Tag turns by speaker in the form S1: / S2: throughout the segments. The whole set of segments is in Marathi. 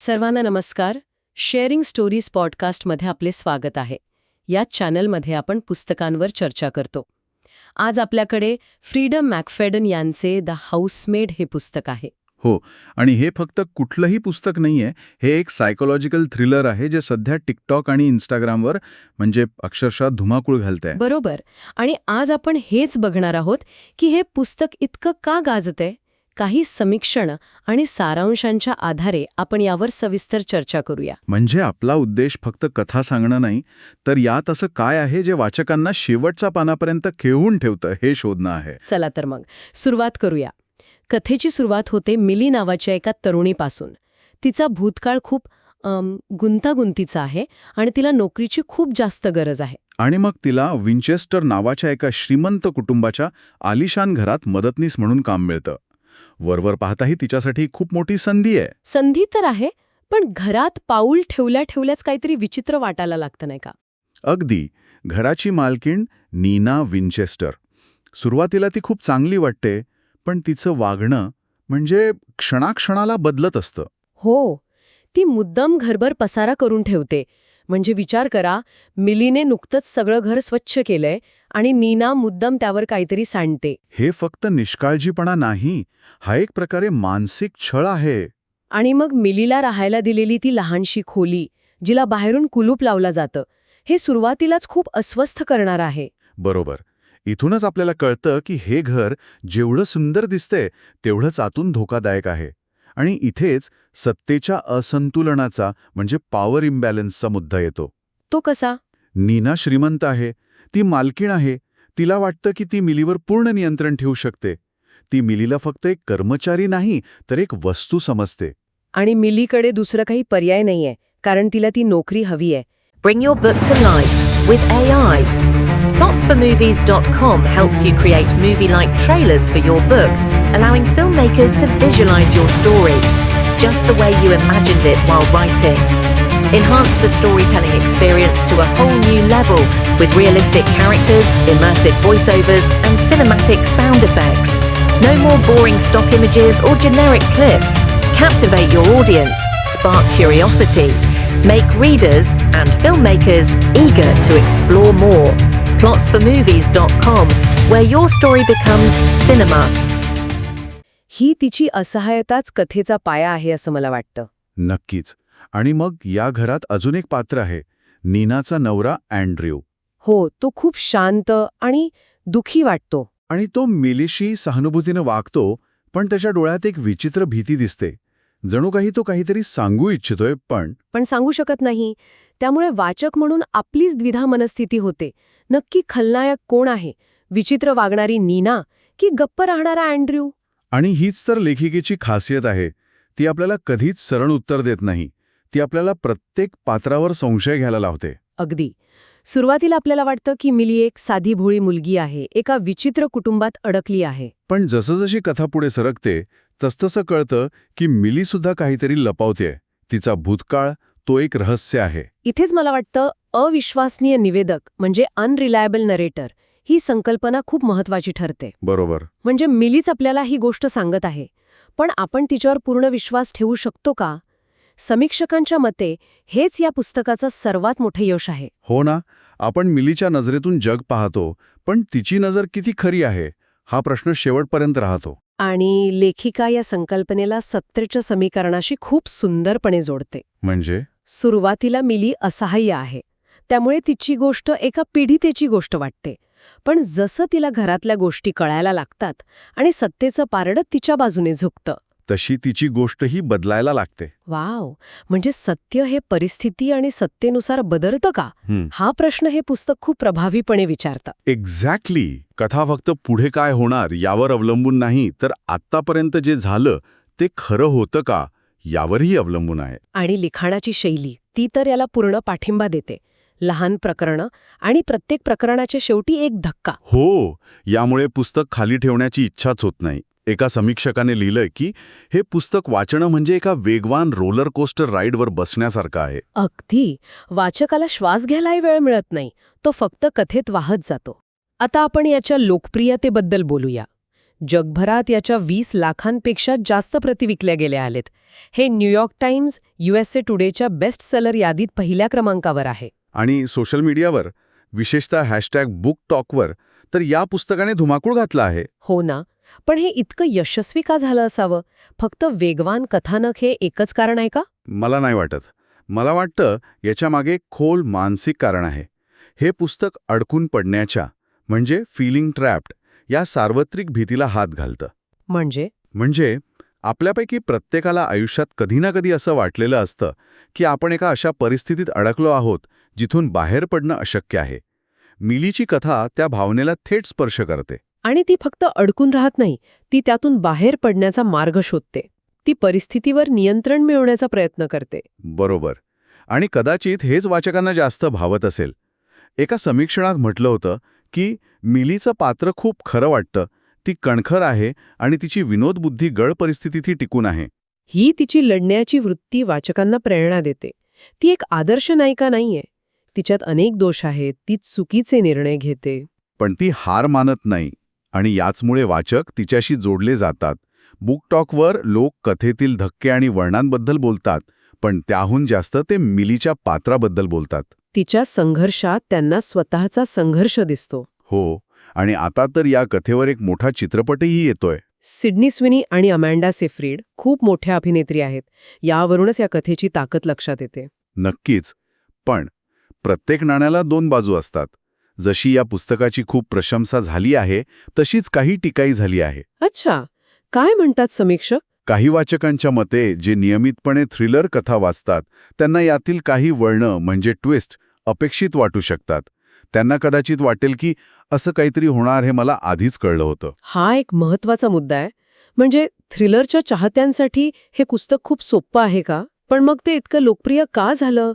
S1: सर्वांना नमस्कार. शेअरिंग स्टोरीज पॉडकास्टमध्ये आपले स्वागत आहे. या चॅनलमध्ये आपण पुस्तकांवर चर्चा करतो. आज आपल्याकडे फ्रीडम मॅकफॅडन यांचे द हाऊसमेड हे पुस्तक आहे.
S2: हो, आणि हे फक्त कुठलंही पुस्तक नाहीये. हे एक सायकोलॉजिकल थ्रिलर आहे जे सध्या टिकटॉक आणि इंस्टाग्रामवर म्हणजे अक्षरशः धुमाकूळ घालतंय.
S1: बरोबर. आणि आज आपण हेच बघणार आहोत की हे पुस्तक इतकं का गाजतंय. काही समीक्षण आणि सारांशांच्या आधारे आपण यावर सविस्तर चर्चा करूया.
S2: म्हणजे आपला उद्देश फक्त कथा सांगणं नाही, तर यात असं काय आहे जे वाचकांना शेवटच्या पानापर्यंत खेळवून ठेवतं हे शोधणं आहे.
S1: चला तर मग सुरुवात करूया. कथेची सुरुवात होते मिली नावाच्या एका तरुणीपासून. तिचा भूतकाळ खूप गुंतागुंतीचा आहे आणि तिला नोकरीची खूप जास्त गरज आहे.
S2: आणि मग तिला विंचेस्टर नावाच्या एका श्रीमंत कुटुंबाच्या आलिशान घरात मदतनीस म्हणून काम मिळतं. वरवर पाहताही तिच्यासाठी खूप मोठी संधी आहे.
S1: संधी तर आहे, पण घरात पाऊल ठेवल्या ठेवल्याच काहीतरी विचित्र वाटायला लागतं नाही का?
S2: अगदी. घराची मालकीण नीना विंचेस्टर. सुरुवातीला ती खूप चांगली वाटते, पण तिचं वागणं म्हणजे क्षणाक्षणाला बदलत असतं.
S1: हो, ती मुद्दाम घरभर पसारा करून ठेवते. म्हणजे विचार करा, मिलीने नुकतंच सगळं घर स्वच्छ केलंय आणि नीना मुद्दाम त्यावर काहीतरी सांडते.
S2: हे फक्त निष्काळजीपणा नाही, हा एक प्रकारे मानसिक छळ आहे.
S1: आणि मग मिलीला राहायला दिलेली ती लहानशी खोली, जिला बाहेरून कुलूप लावलं जातं, हे सुरुवातीलाच खूप अस्वस्थ करणार आहे.
S2: बरोबर. इथूनच आपल्याला कळतं की हे घर जेवढं सुंदर दिसतंय तेवढंच आतून धोकादायक आहे. आणि इथेच सत्तेच्या असंतुलनाचा म्हणजे पॉवर इम्बॅलन्सचा मुद्दा येतो.
S1: तो कसा?
S2: नीना श्रीमंत आहे, ती मालकीण आहे, तिला वाटतं की ती मिलीवर पूर्ण नियंत्रण ठेवू शकते. ती मिलीला फक्त एक कर्मचारी नाही तर एक वस्तू समजते.
S1: आणि मिलीकडे दुसरं काही पर्याय नाहीये, कारण तिला ती नोकरी हवी आहे.
S3: Bring your book to life with AI. Plotsformovies.com helps you create movie-like trailers for your book, allowing filmmakers to visualize your story, just the way you imagined it while writing. Enhance the storytelling experience to a whole new level with realistic characters, immersive voiceovers, and cinematic sound effects. No more boring stock images or generic clips. Captivate your audience, spark curiosity, make readers and filmmakers eager to explore more. Plotsformovies.com, where your story becomes cinema.
S1: ही तिची असहायताच कथेचा पाया आहे असं मला वाटतं.
S2: नक्कीच. आणि मग या घरात अजून एक पात्र आहे, नीनाचा नवरा अँड्र्यू.
S1: हो, तो खूप शांत आणि दुखी वाटतो.
S2: आणि तो मिलीशी सहानुभूतीनं वागतो, पण त्याच्या डोळ्यात एक विचित्र भीती दिसते. जणू काही तो काहीतरी सांगू इच्छितोय, पण
S1: सांगू शकत नाही. त्यामुळे वाचक म्हणून आपलीच द्विधा मनस्थिती होते. नक्की खलनायक कोण आहे? विचित्र वागणारी नीना की गप्प राहणारा अँड्र्यू?
S2: आणि हीच तर लेखिकेची खासियत आहे. ती आपल्याला कधीच सरळ उत्तर देत नाही. ती आपल्याला प्रत्येक पात्रावर संशय घ्यायला लावते.
S1: अगदी. सुरुवातीला आपल्याला वाटतं की मिली एक साधी भोळी मुलगी आहे, एका विचित्र कुटुंबात अडकली आहे.
S2: पण जसजशी कथा पुढे सरकते तसतसं कळतं की मिलीसुद्धा काहीतरी लपवतेय. तिचा भूतकाळ तो एक रहस्य आहे.
S1: इथेच मला वाटतं अविश्वसनीय निवेदक म्हणजे अनरिलायबल नरेटर ही संकल्पना खूप महत्वाची ठरते.
S2: बरोबर.
S1: म्हणजे मिलीच आपल्याला ही गोष्ट सांगत आहे, पण आपण तिच्यावर पूर्ण विश्वास ठेवू शकतो का? समीक्षकांच्या मते हेच या पुस्तकाचं सर्वात मोठे यश आहे.
S2: हो ना. आपण मिलीच्या नजरेतून जग पाहतो, पण तिची नजर किती खरी आहे हा प्रश्न शेवटपर्यंत राहतो.
S1: आणि लेखिका या संकल्पनेला सत्तेच्या समीकरणाशी खूप सुंदरपणे जोडते.
S2: म्हणजे
S1: सुरुवातीला मिली असहाय्य आहे, त्यामुळे तिची गोष्ट एका पीडितेची गोष्ट वाटते. पण जसं तिला घरातल्या गोष्टी कळायला लागतात आणि सत्तेचं पारडं तिच्या बाजूने झुकतं,
S2: तशी तिची गोष्टही बदलायला लागते.
S1: वाव. म्हणजे सत्य हे परिस्थिती आणि सत्तेनुसार बदलतं का? हा प्रश्न हे पुस्तक खूप प्रभावीपणे विचारतं.
S2: एक्झॅक्टली. कथा फक्त पुढे काय होणार यावर अवलंबून नाही, तर आत्तापर्यंत जे झालं ते खरं होतं का यावरही अवलंबून आहे.
S1: आणि लिखाणाची शैली ती तर याला पूर्ण पाठिंबा देते. लहान प्रकरणं आणि प्रत्येक प्रकरणाच्या शेवटी एक धक्का.
S2: हो, यामुळे पुस्तक खाली ठेवण्याची इच्छाच होत नाही. एका समीक्षकाने लिहिलंय की हे पुस्तक वाचणं म्हणजे एका वेगवान रोलर कोस्टर राईडवर बसण्यासारखं आहे.
S1: अगदी. वाचकाला श्वास घ्यायलाही वेळ मिळत नाही, तो फक्त कथेत वाहत जातो. आता आपण याच्या लोकप्रियतेबद्दल बोलूया. जगभरात याच्या 20 लाखांपेक्षा जास्त प्रती विकल्या गेल्या आहेत. हे न्यूयॉर्क टाइम्स USA टुडेच्या बेस्ट सेलर यादीत पहिल्या क्रमांकावर आहे.
S2: आणि सोशल मीडियावर, विशेषतः #BookTalkवर तर या पुस्तकाने धुमाकूळ घातला आहे.
S1: हो ना, पण हे इतकं यशस्वी का झालं असावं? फक्त वेगवान कथानक हे एकच कारण आहे का?
S2: मला नाही वाटत. मला वाटतं याच्यामागे एक खोल मानसिक कारण आहे. हे पुस्तक अडकून पडण्याच्या, म्हणजे फीलिंग ट्रॅप्ड, या सार्वत्रिक भीतीला हात घालतं. म्हणजे आपल्यापैकी प्रत्येकाला आयुष्यात कधी ना कधी असं वाटलेलं असतं की आपण एका अशा परिस्थितीत अडकलो आहोत जिथून बाहेर पडणं अशक्य आहे. मिलीची कथा त्या भावनेला थेट स्पर्श करते.
S1: आणि ती फक्त अडकून राहत नाही, ती त्यातून बाहेर पडण्याचा मार्ग शोधते. ती परिस्थितीवर नियंत्रण मिळवण्याचा प्रयत्न करते.
S2: बरोबर. आणि कदाचित हेच वाचकांना जास्त भावत असेल. एका समीक्षणात म्हटलं होतं की मिलीचं पात्र खूप खरं वाटतं, ती कणखर आहे आणि तिची विनोदबुद्धी गळ परिस्थितीतही टिकून आहे.
S1: ही तिची लढण्याची वृत्ती वाचकांना प्रेरणा देते. ती एक आदर्श नायिका नाहीये. तिच्यात अनेक दोष आहेत, ती चुकीचे निर्णय घेते.
S2: पण ती हार मानत नाही आणि याचमुळे वाचक तिच्याशी जोडले जातात. बुकटॉकवर लोक कथेतील धक्के आणि वर्णांबद्दल बोलतात, पण त्याहून जास्त ते मिलीच्या पात्राबद्दल बोलतात.
S1: तिच्या संघर्षात त्यांना स्वतःचा संघर्ष दिसतो.
S2: हो, आणि आता तर या कथेवर एक मोठा चित्रपटही येतोय.
S1: सिडनी स्विनी आणि अमँडा सेफ्रीड खूप मोठ्या अभिनेत्री आहेत. यावरूनच या कथेची ताकद लक्षात येते.
S2: नक्कीच. पण प्रत्येक नाण्याला दोन बाजू असतात. जशी या पुस्तकाची खूप प्रशंसा झाली आहे, तशीच काही टीकाही झाली आहे.
S1: अच्छा, काय म्हणतात समीक्षक?
S2: काही वाचकांच्या मते जे नियमितपणे थ्रिलर कथा वाचतात त्यांना यातील काही वळणं म्हणजे ट्विस्ट अपेक्षित वाटू शकतात. त्यांना कदाचित वाटेल की असं काहीतरी होणार हे मला आधीच कळलं होतं.
S1: हा एक महत्वाचा मुद्दा आहे. म्हणजे थ्रिलरच्या चाहत्यांसाठी हे पुस्तक खूप सोपं आहे का? पण मग ते इतकं लोकप्रिय का झालं?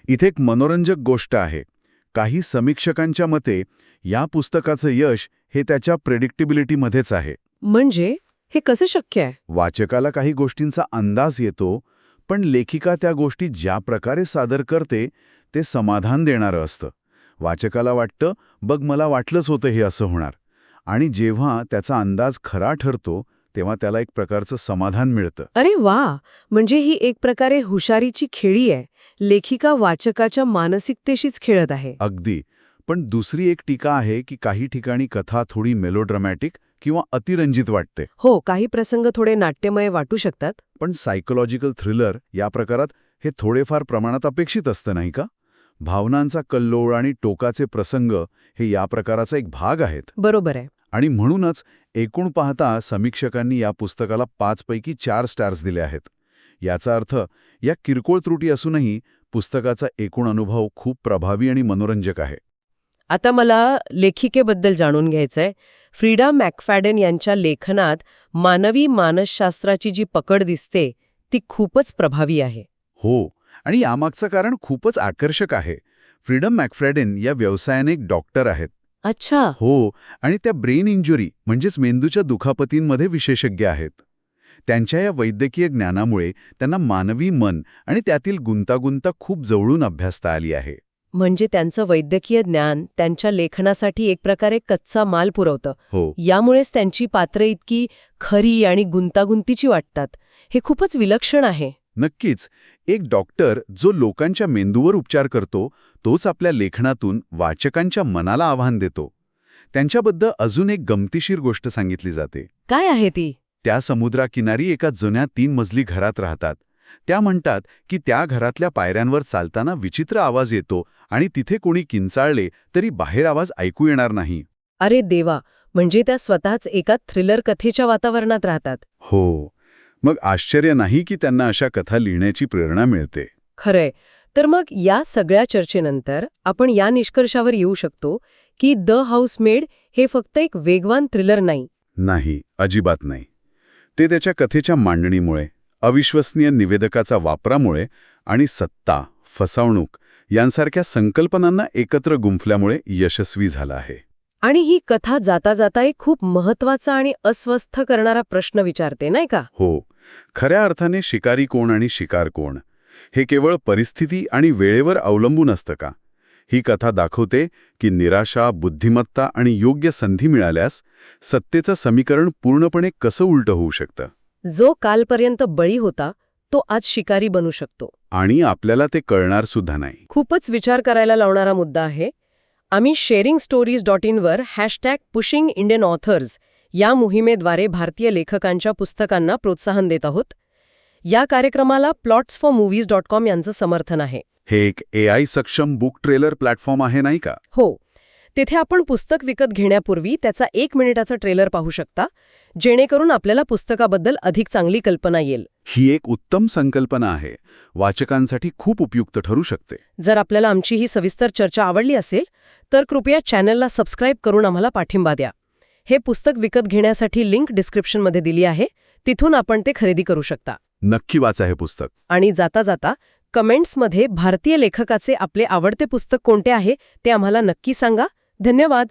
S2: इथे एक मनोरंजक गोष्ट आहे. काही समीक्षकांच्या मते या पुस्तकाचं यश हे त्याच्या प्रेडिक्टिबिलिटीमध्येच आहे.
S1: म्हणजे हे कसं शक्य आहे?
S2: वाचकाला काही गोष्टींचा अंदाज येतो, पण लेखिका त्या गोष्टी ज्या प्रकारे सादर करते ते समाधान देणारं असतं. वाचकाला वाटतं, बघ मला वाटलंच होतं हे असं होणार. आणि जेव्हा त्याचा अंदाज खरा ठरतो तेव्हा त्याला एक प्रकारचं समाधान मिळतं.
S1: अरे वा, म्हणजे ही एक प्रकारे हुशारीची खेळी आहे. लेखिका वाचकाच्या मानसिकतेशीच खेळत आहे.
S2: अगदी. पण दुसरी एक टीका आहे की काही ठिकाणी कथा थोडी मेलोड्रामॅटिक किंवा अतिरंजित वाटते.
S1: हो, काही प्रसंग थोडे नाट्यमय वाटू शकतात.
S2: पण सायकोलॉजिकल थ्रिलर या प्रकारात हे थोडेफार प्रमाणात अपेक्षित असतं नाही का? भावनांचा कल्लोळ आणि टोकाचे प्रसंग हे या प्रकाराचा एक भाग आहेत.
S1: बरोबर आहे.
S2: आणि म्हणूनच एकूण पाहता समीक्षकांनी या पुस्तकाला 5 पैकी 4 स्टार्स दिले आहेत. याचा अर्थ या किरकोळ त्रुटी असूनही पुस्तकाचा एकूण अनुभव खूप प्रभावी आणि मनोरंजक आहे.
S1: आता मला लेखिकेबद्दल जाणून घ्यायचंय. फ्रीडा मॅकफॅडन यांच्या लेखनात मानवी मानसशास्त्राची जी पकड दिसते ती खूपच प्रभावी आहे.
S2: हो, आणि यामागचं कारण खूपच आकर्षक आहे. फ्रीडा मॅकफॅडन या व्यवसायाने एक डॉक्टर आहेत.
S1: अच्छा.
S2: हो, आणि त्या ब्रेन इंजुरी म्हणजेच मेंदूच्या दुखापतींमध्ये विशेषज्ञ आहेत. त्यांच्या या वैद्यकीय ज्ञानामुळे त्यांना मानवी मन आणि त्यातील गुंतागुंत खूप जवळून अभ्यासता आली आहे.
S1: म्हणजे त्यांचं वैद्यकीय ज्ञान त्यांच्या लेखनासाठी एक प्रकारे कच्चा माल पुरवतं.
S2: हो,
S1: यामुळेच त्यांची पात्रं इतकी खरी आणि गुंतागुंतीची वाटतात. हे खूपच विलक्षण आहे.
S2: नक्कीच. एक डॉक्टर जो लोकांच्या मेंदूवर उपचार करतो तोच आपल्या लेखनातून वाचकांच्या मनाला आव्हान देतो. त्यांच्याबद्दल अजून एक गमतीशीर गोष्ट सांगितली जाते.
S1: काय आहे ती?
S2: त्या समुद्राकिनारी एका जुन्या 3 मजली घरात राहतात. त्या म्हणतात की त्या घरातल्या पायऱ्यांवर चालताना विचित्र आवाज येतो आणि तिथे कोणी किंचाळले तरी बाहेर आवाज ऐकू येणार नाही.
S1: अरे देवा, म्हणजे त्या स्वतःच एका थ्रिलर कथेच्या वातावरणात राहतात.
S2: हो, मग आश्चर्य नाही की त्यांना अशा कथा लिहिण्याची प्रेरणा मिळते.
S1: खरंय. तर मग या सगळ्या चर्चेनंतर आपण या निष्कर्षावर येऊ शकतो की द हाऊसमेड हे फक्त एक वेगवान थ्रिलर नाही.
S2: नाही, अजिबात नाही. ते त्याच्या कथेच्या मांडणीमुळे, अविश्वसनीय निवेदकाचा वापरामुळे आणि सत्ता, फसवणूक यांसारख्या संकल्पनांना एकत्र गुंफल्यामुळे यशस्वी झाला आहे.
S1: आणि ही कथा जाता जाता एक खूप महत्वाचा आणि अस्वस्थ करणारा प्रश्न विचारते, नाही का?
S2: हो, खऱ्या अर्थाने शिकारी कोण आणि शिकार कोण हे केवळ परिस्थिती आणि वेळेवर अवलंबून असतं का? ही कथा दाखवते की निराशा, बुद्धिमत्ता आणि योग्य संधी मिळाल्यास सत्तेचं समीकरण पूर्णपणे कसं उलटं होऊ शकतं.
S1: जो कालपर्यंत बळी होता तो आज शिकारी बनू शकतो.
S2: आणि आपल्याला ते कळणार सुद्धा नाही.
S1: खूपच विचार करायला लावणारा मुद्दा आहे. आम्ही sharingstories.in वर #PushingIndianAuthors या मोहिमेद्वारे भारतीय लेखकांच्या पुस्तकांना प्रोत्साहन देत आहोत. या कार्यक्रमाला plotsformovies.com यांचं समर्थन आहे.
S2: हे एक AI सक्षम बुक ट्रेलर प्लॅटफॉर्म आहे नाही का?
S1: हो, तेथे आपण पुस्तक विकत घेण्यापूर्वी त्याचा 1 मिनिटाचा ट्रेलर पाहू शकता, जेणेकरून आपल्याला पुस्तकाबद्दल अधिक चांगली कल्पना येईल.
S2: ही एक उत्तम संकल्पना आहे. वाचकांसाठी खूप उपयुक्त ठरू शकते.
S1: जर आपल्याला आमची ही सविस्तर चर्चा आवडली असेल तर कृपया चॅनलला सबस्क्राईब करून आम्हाला पाठिंबा द्या. हे पुस्तक विकत घेण्यासाठी लिंक डिस्क्रिप्शनमध्ये दिली आहे, तिथून आपण ते खरेदी करू शकता.
S2: नक्की वाचा हे पुस्तक.
S1: आणि जाता जाता कमेंट्समध्ये भारतीय लेखकाचे आपले आवडते पुस्तक कोणते आहे ते आम्हाला नक्की सांगा. धन्यवाद.